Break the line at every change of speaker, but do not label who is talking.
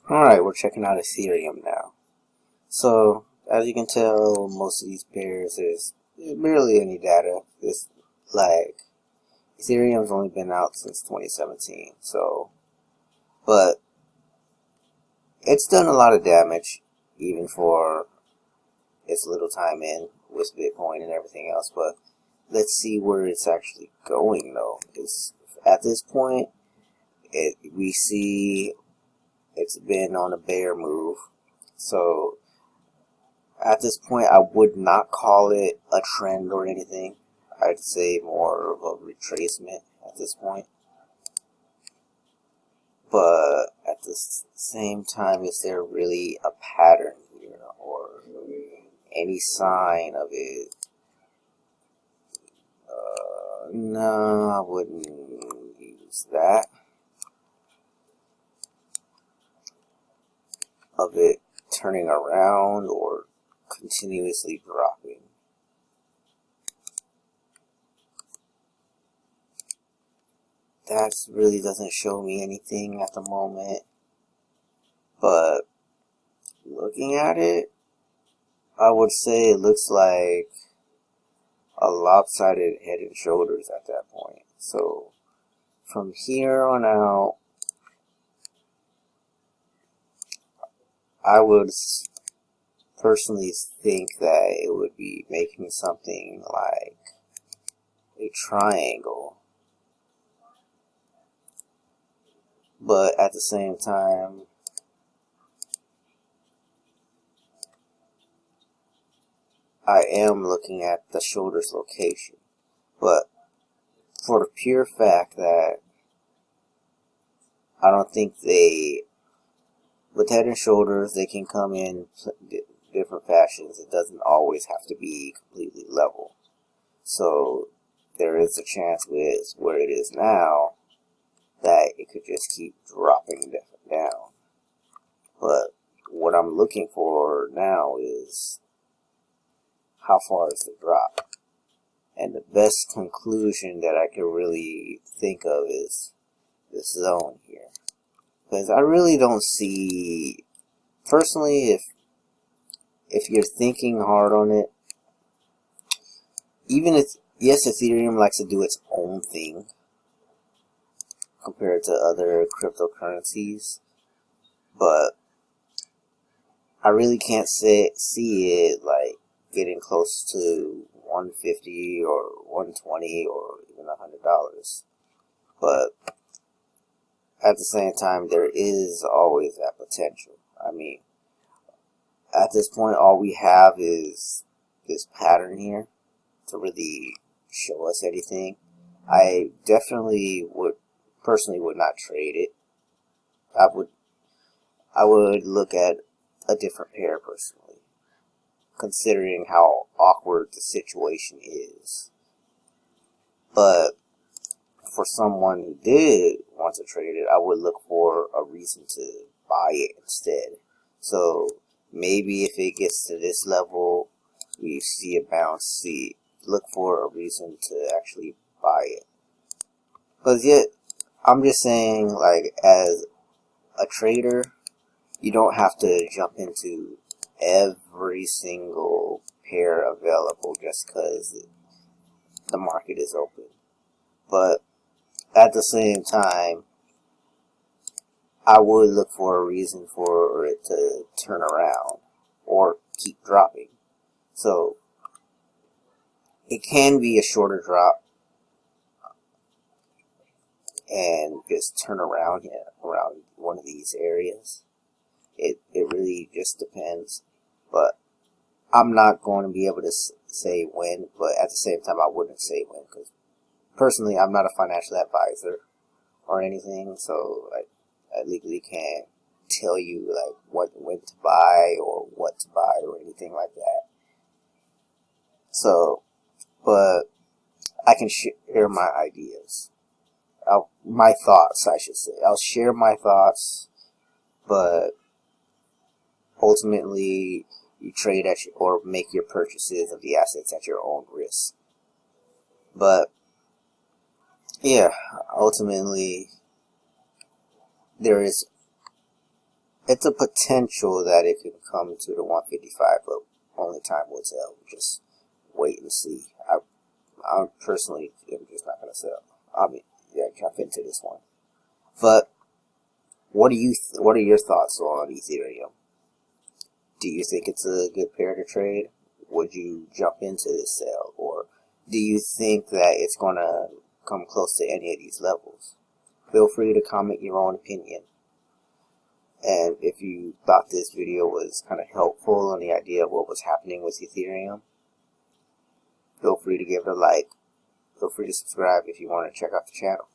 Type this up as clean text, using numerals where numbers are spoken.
Alright, we're checking out Ethereum now. So, as you can tell, most of these pairs, there's barely any data. It's like, Ethereum's only been out since 2017, but it's done a lot of damage, even for its little time in with Bitcoin and everything else, but let's see where it's actually going though. At this point, we see it's been on a bear move, so at this point, I would not call it a trend or anything. I'd say more of a retracement at this point. But at the same time, is there really a pattern here or any sign of it? No, I wouldn't use that. Of it turning around or continuously dropping. That really doesn't show me anything at the moment, but looking at it, I would say it looks like a lopsided head and shoulders at that point. So from here on out, I would personally think that it would be making something like a triangle. But at the same time, I am looking at the shoulders location. But for the pure fact that I don't think with head and shoulders, they can come in different fashions. It doesn't always have to be completely level. So there is a chance with where it is now that it could just keep dropping down. But what I'm looking for now is how far is the drop? And the best conclusion that I can really think of is this zone here. Because I really don't see, personally, if you're thinking hard on it, even if, yes, Ethereum likes to do its own thing compared to other cryptocurrencies, but I really can't see it like getting close to 150 or 120 or even $100. But at the same time, there is always that potential. I mean, at this point, all we have is this pattern here to really show us anything. I definitely personally would not trade it. I would look at a different pair personally, considering how awkward the situation is. But for someone who did want to trade it, I would look for a reason to buy it instead. So maybe if it gets to this level, we see a bounce, look for a reason to actually buy it. Because yet, I'm just saying, like, as a trader, you don't have to jump into every single pair available just because the market is open. But at the same time, I would look for a reason for it to turn around or keep dropping. So it can be a shorter drop and just turn around one of these areas. It really just depends. But I'm not going to be able to say when, but at the same time, I wouldn't say when, because personally, I'm not a financial advisor or anything, so I legally can't tell you like when to buy or what to buy or anything like that. So, but I can share my ideas, my thoughts, I should say. I'll share my thoughts, but ultimately, you trade or make your purchases of the assets at your own risk. But yeah, ultimately, there is it's a potential that it could come to the 155, but only time will tell. Just wait and see. I personally am just not going to sell. I mean, yeah, jump into this one. But what are your thoughts on Ethereum? Do you think it's a good pair to trade? Would you jump into this sale, or do you think that it's going to come close to any of these levels? Feel free to comment your own opinion. And if you thought this video was kind of helpful on the idea of what was happening with Ethereum, feel free to give it a like. Feel free to subscribe if you want to check out the channel.